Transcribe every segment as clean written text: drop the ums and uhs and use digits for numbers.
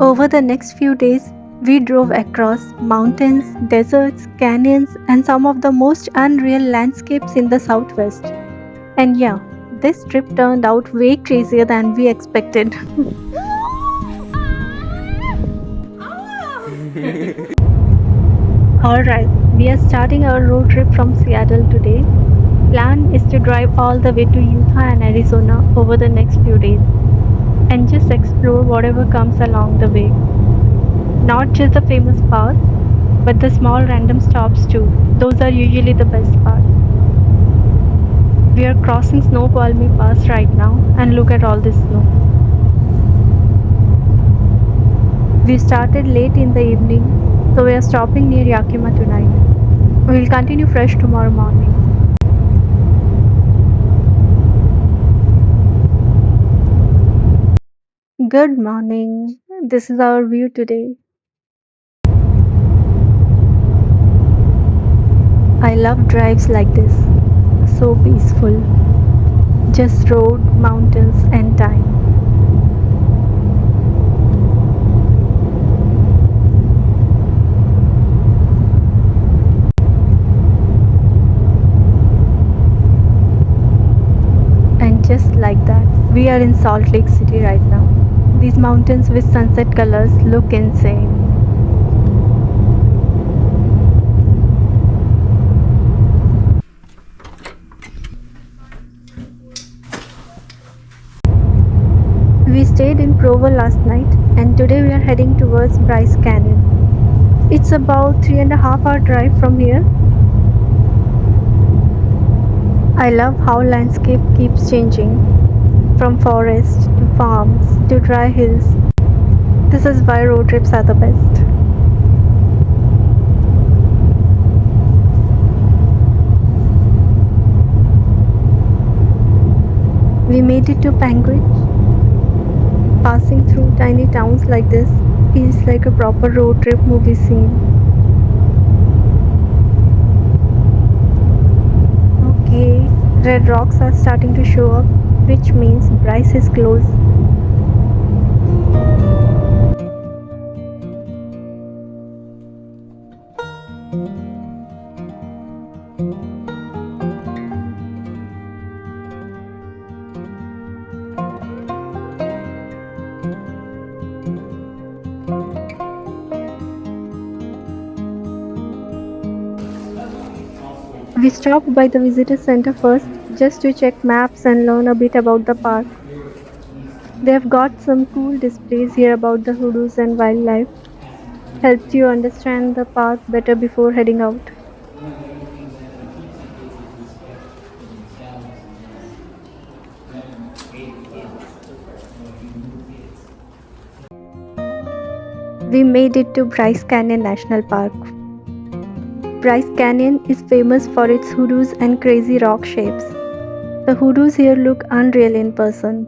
Over the next few days, we drove across mountains, deserts, canyons, and some of the most unreal landscapes in the southwest. And yeah, this trip turned out way crazier than we expected. Alright, we are starting our road trip from Seattle today. Plan is to drive all the way to Utah and Arizona over the next few days and just explore whatever comes along the way. Not just the famous parts, but the small random stops too. Those are usually the best parts. We are crossing Snoqualmie Pass right now and look at all this snow. We started late in the evening, so we are stopping near Yakima tonight. We'll continue fresh tomorrow morning. Good morning. This is our view today. I love drives like this. So peaceful. Just road, mountains, and time. And just like that, we are in Salt Lake City right now. These mountains with sunset colors look insane. We stayed in Provo last night, and today we are heading towards Bryce Canyon. It's about 3.5 hour drive from here. I love how landscape keeps changing, from forest to farms to dry hills. This is why road trips are the best. We made it to Panguitch. Passing through tiny towns like this feels like a proper road trip movie scene. Okay, red rocks are starting to show up, which means Bryce is close. We stopped by the visitor center first just to check maps and learn a bit about the park. They've got some cool displays here about the hoodoos and wildlife. Helps you understand the park better before heading out. We made it to Bryce Canyon National Park. Bryce Canyon is famous for its hoodoos and crazy rock shapes. The hoodoos here look unreal in person.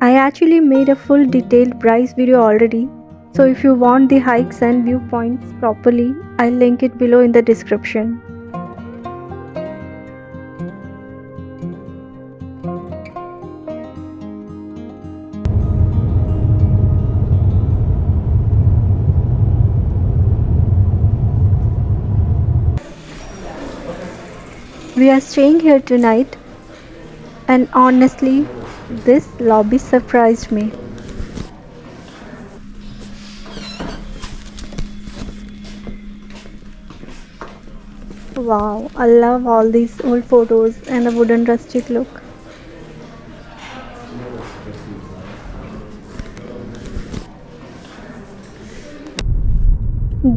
I actually made a full detailed Bryce video already, so if you want the hikes and viewpoints properly, I'll link it below in the description. We are staying here tonight, and honestly, this lobby surprised me. Wow, I love all these old photos and the wooden rustic look.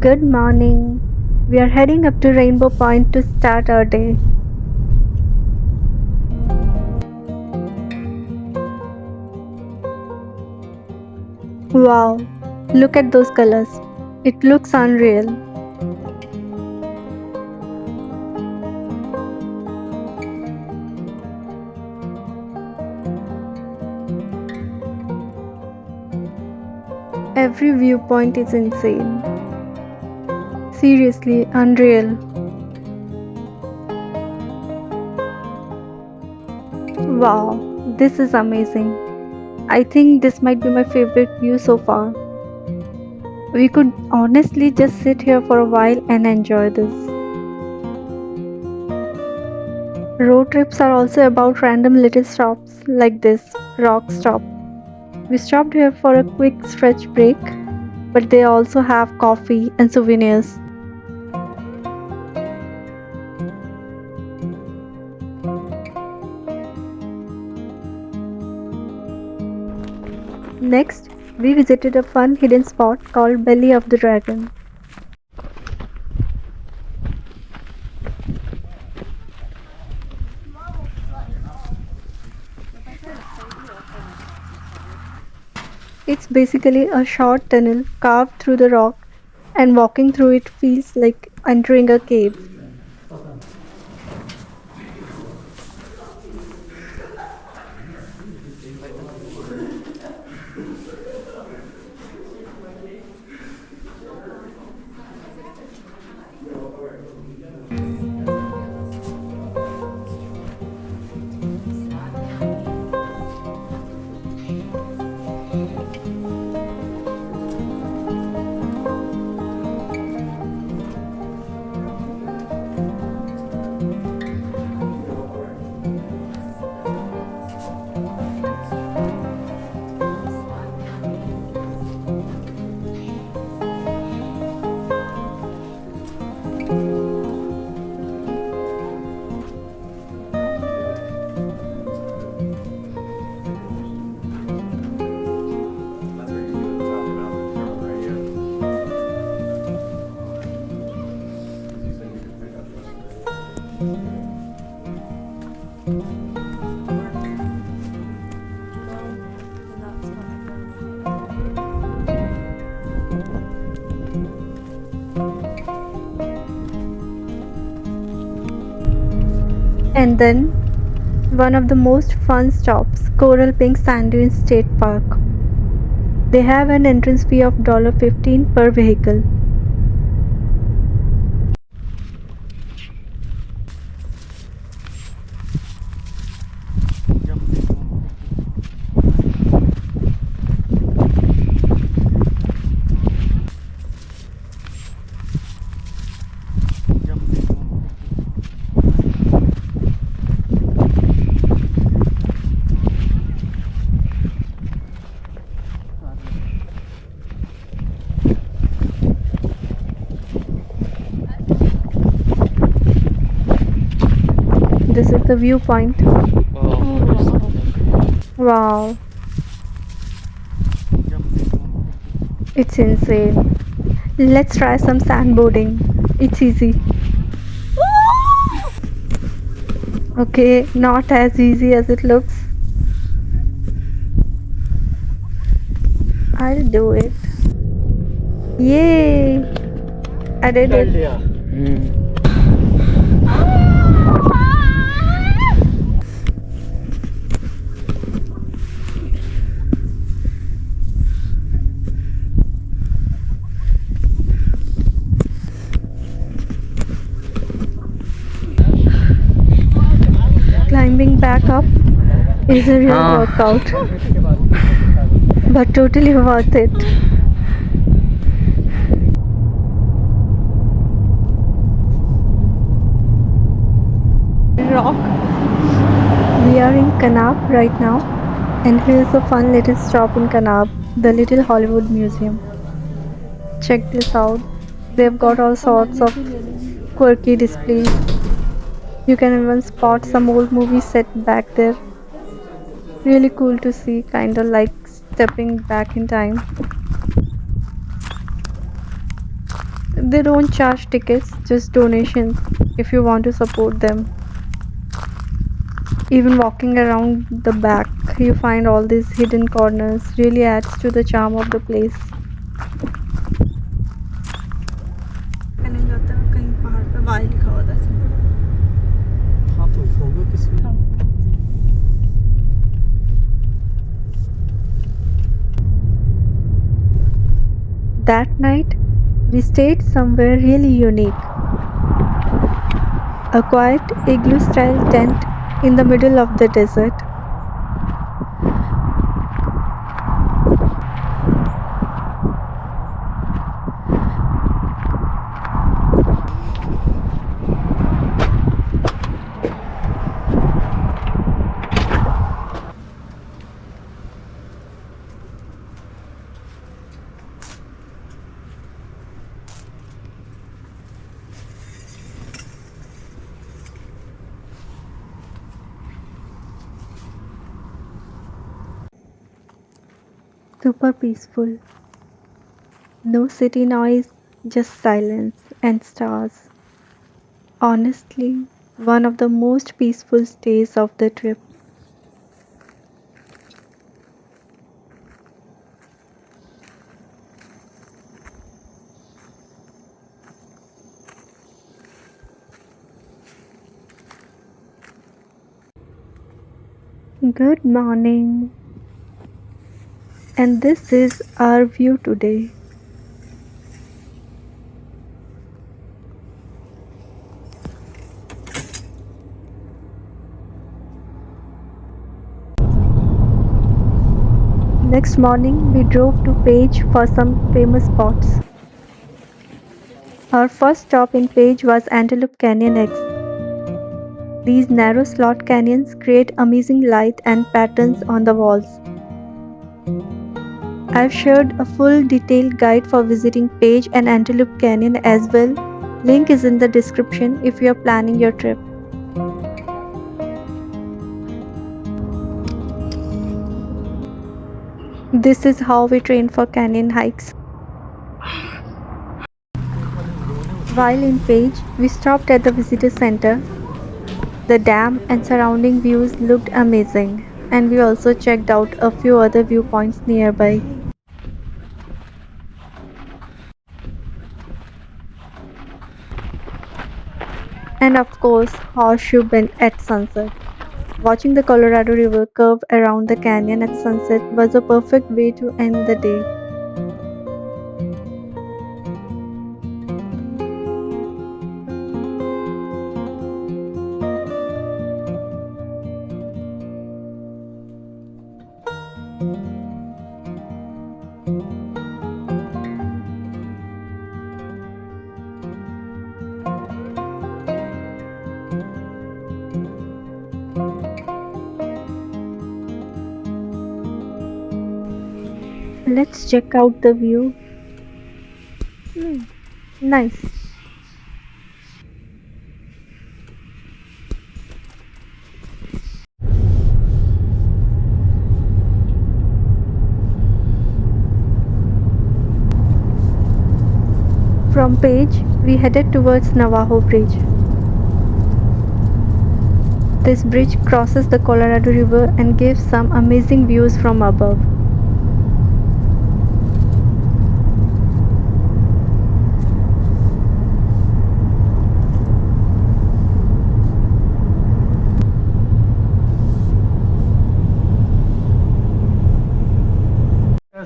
Good morning. We are heading up to Rainbow Point to start our day. Wow, look at those colors. It looks unreal. Every viewpoint is insane. Seriously, unreal. Wow, this is amazing. I think this might be my favorite view so far. We could honestly just sit here for a while and enjoy this. Road trips are also about random little stops like this rock stop. We stopped here for a quick stretch break, but they also have coffee and souvenirs. Next, we visited a fun hidden spot called Belly of the Dragon. It's basically a short tunnel carved through the rock, and walking through it feels like entering a cave. And then one of the most fun stops, Coral Pink Sand Dunes State Park. They have an entrance fee of $15 per vehicle. This is the viewpoint. Wow, it's insane. Let's try some sandboarding. It's easy. Okay, not as easy as it looks. I'll do it. Yay! I did it. Climbing back up is a real workout, but totally worth it. Rock. We are in Kanab right now, and here's a fun little stop in Kanab, the Little Hollywood Museum. Check this out. They've got all sorts of quirky displays. You can even spot some old movies set back there. Really cool to see, kinda like stepping back in time. They don't charge tickets, just donations if you want to support them. Even walking around the back, you find all these hidden corners, really adds to the charm of the place. That night, we stayed somewhere really unique. A quiet igloo style tent in the middle of the desert. Super peaceful. No city noise, just silence and stars. Honestly, one of the most peaceful stays of the trip. Good morning. And this is our view today. Next morning, we drove to Page for some famous spots. Our first stop in Page was Antelope Canyon X. These narrow slot canyons create amazing light and patterns on the walls. I've shared a full detailed guide for visiting Page and Antelope Canyon as well. Link is in the description if you are planning your trip. This is how we train for canyon hikes. While in Page, we stopped at the visitor center. The dam and surrounding views looked amazing, and we also checked out a few other viewpoints nearby. And of course, Horseshoe Bend at sunset. Watching the Colorado River curve around the canyon at sunset was a perfect way to end the day. Let's check out the view. Hmm, nice. From Page, we headed towards Navajo Bridge. This bridge crosses the Colorado River and gives some amazing views from above.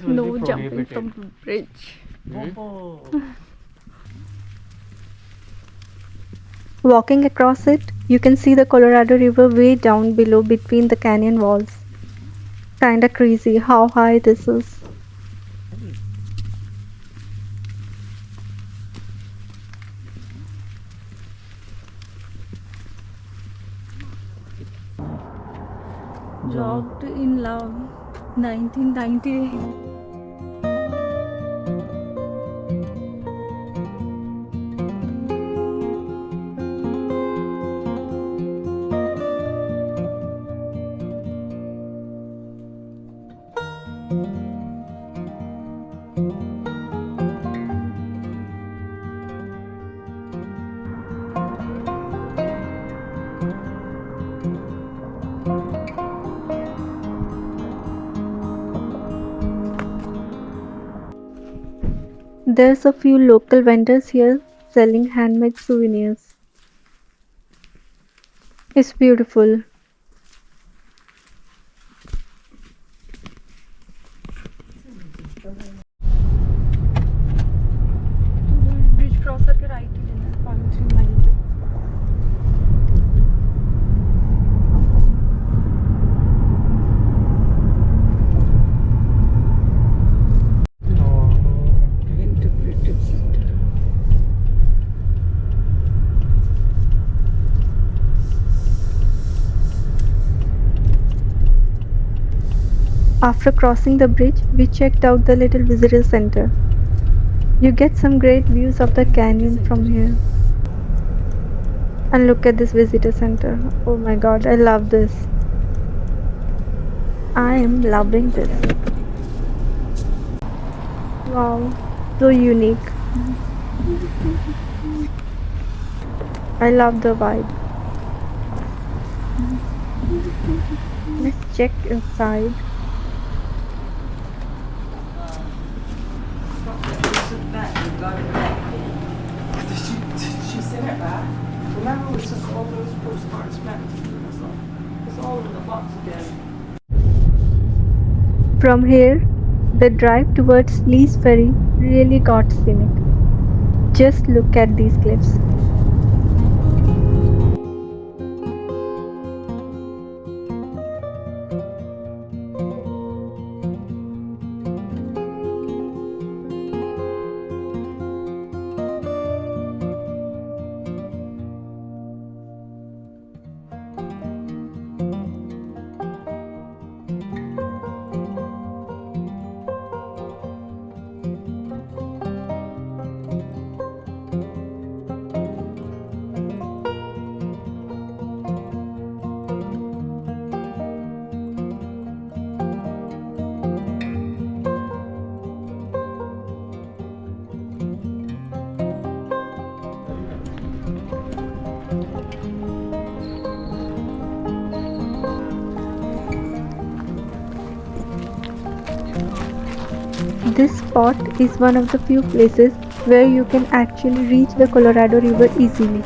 No jumping from the bridge. Walking across it, you can see the Colorado River way down below between the canyon walls. Kinda crazy how high this is. Locked in love, 1998. There's a few local vendors here selling handmade souvenirs. It's beautiful. Bridge cross करके right ही लेना है 0.3 mile पे. Interpretive center. After crossing the bridge, we checked out the little visitor center. You get some great views of the canyon from here. And look at this visitor center. Oh my god, I love this. I am loving this. Wow, so unique. I love the vibe. Let's check inside. She sent it back. Remember we took all those postcards back? It's all in the box again. From here, the drive towards Lee's Ferry really got scenic. Just look at these cliffs. This spot is one of the few places where you can actually reach the Colorado River easily.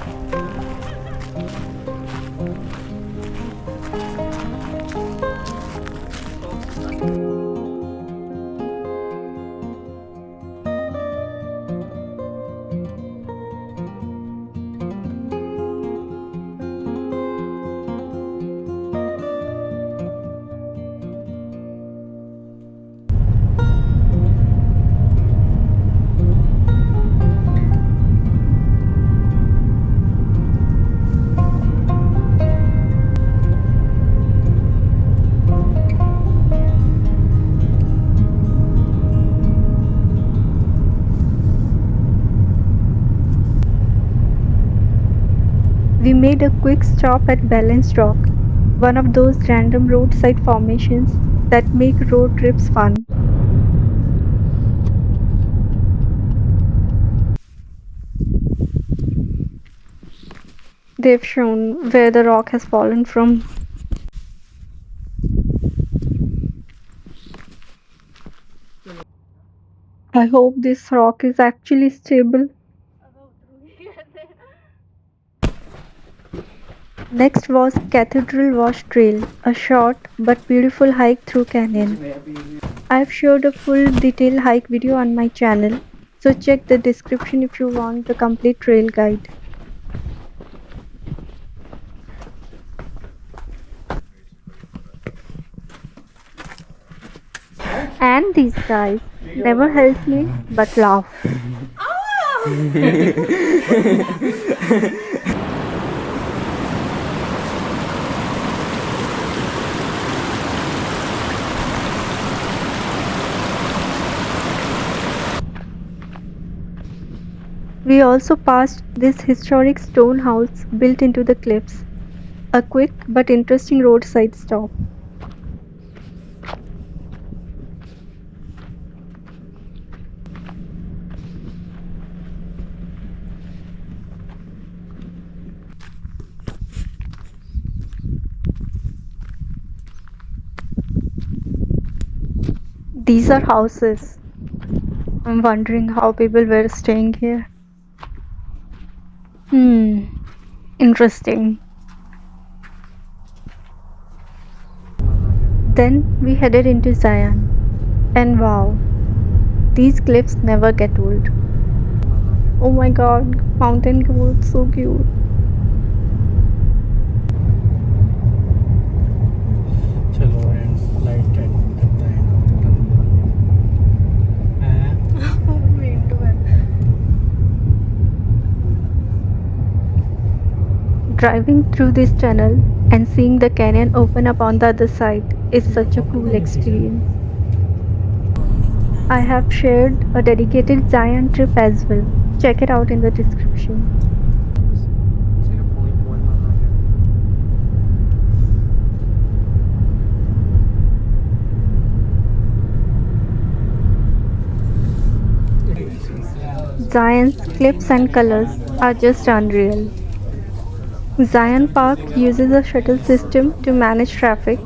We made a quick stop at Balanced Rock, one of those random roadside formations that make road trips fun. They've shown where the rock has fallen from. I hope this rock is actually stable. Next was Cathedral Wash Trail, a short but beautiful hike through canyon. I've shared a full detailed hike video on my channel, so check the description if you want the complete trail guide. And these guys never help me but laugh. We also passed this historic stone house built into the cliffs, a quick but interesting roadside stop. These are houses. I'm wondering how people were staying here. Interesting. Then we headed into Zion. And wow, these cliffs never get old. Oh my god, mountain goats, so cute. चलो and light at the end of the tunnel. Driving through this tunnel and seeing the canyon open up on the other side is such a cool experience. I have shared a dedicated Zion trip as well. Check it out in the description. 0.1 malaga. Zion's cliffs and colors are just unreal. Zion Park uses a shuttle system to manage traffic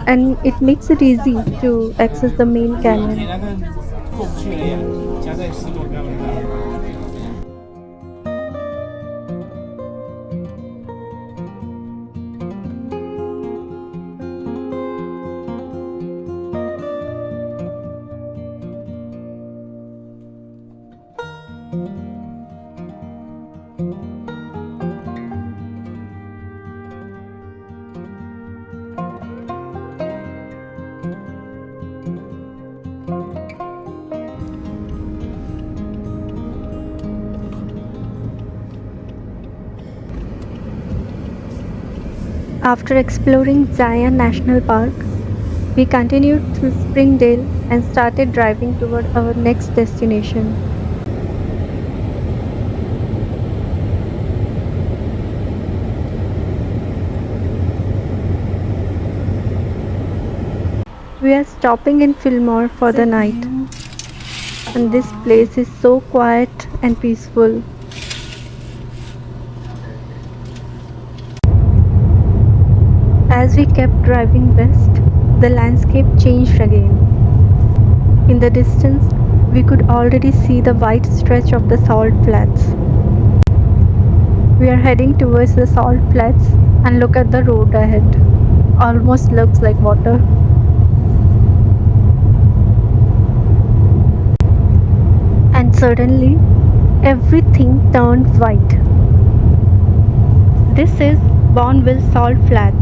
and it makes it easy to access the main canyon. 过不去了呀，夹在石头边上。After exploring Zion National Park, we continued through Springdale and started driving toward our next destination. We are stopping in Fillmore for the night, and this place is so quiet and peaceful. As we kept driving west, the landscape changed again. In the distance, we could already see the wide stretch of the Salt Flats. We are heading towards the Salt Flats and look at the road ahead. Almost looks like water. And suddenly, everything turned white. This is Bonneville Salt Flats,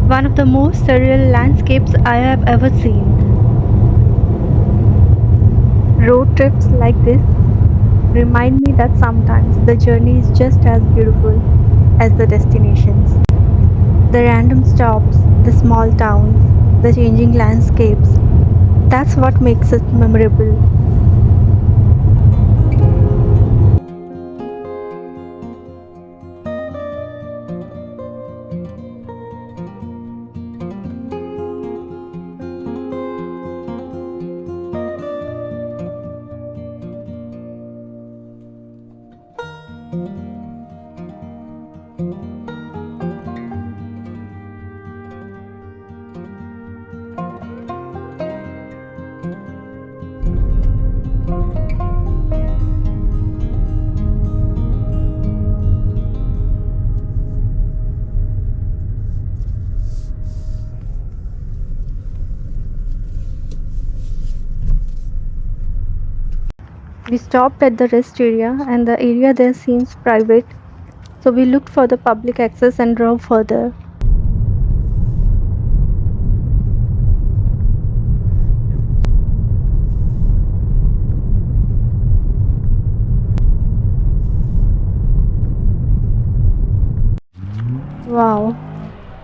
one of the most surreal landscapes I have ever seen. Road trips like this remind me that sometimes the journey is just as beautiful as the destinations. The random stops, the small towns, the changing landscapes, that's what makes it memorable. We stopped at the rest area and the area there seems private, so we looked for the public access and drove further. Wow,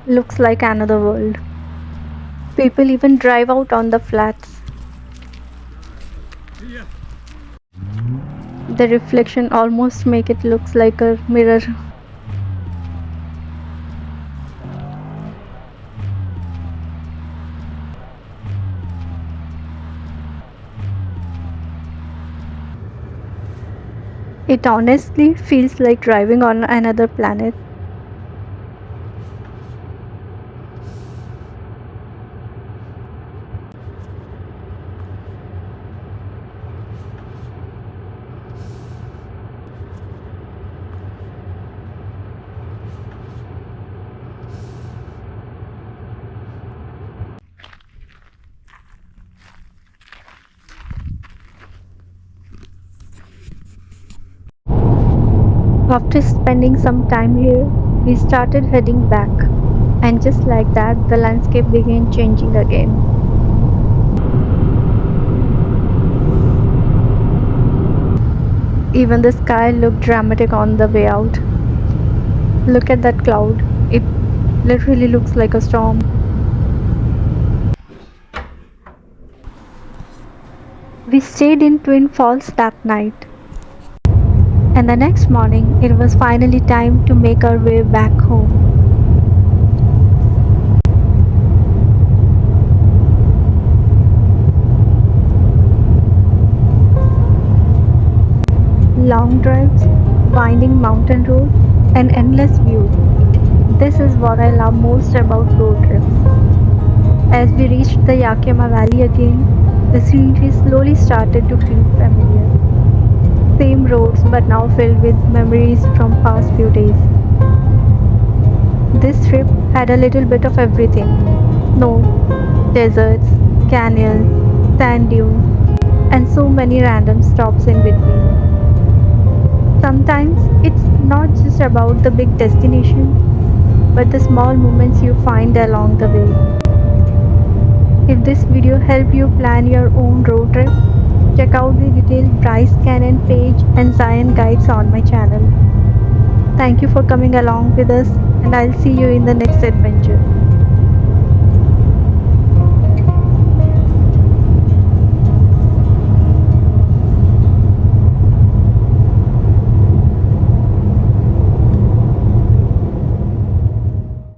looks like another world. People even drive out on the flats. The reflection almost make it looks like a mirror. It honestly feels like driving on another planet. After spending some time here, we started heading back, and just like that, the landscape began changing again. Even the sky looked dramatic on the way out. Look at that cloud, it literally looks like a storm. We stayed in Twin Falls that night. And the next morning, it was finally time to make our way back home. long drives, winding mountain roads, and endless views. This is what I love most about road trips. As we reached the Yakima Valley again, the scenery slowly started to feel familiar. Same roads, but now filled with memories from past few days. This trip had a little bit of everything: snow, deserts, canyons, sand dunes, and so many random stops in between. Sometimes it's not just about the big destinations, but the small moments you find along the way. If this video helped you plan your own road trip, check out the detailed Bryce Canyon page and Zion guides on my channel. Thank you for coming along with us, and I'll see you in the next adventure.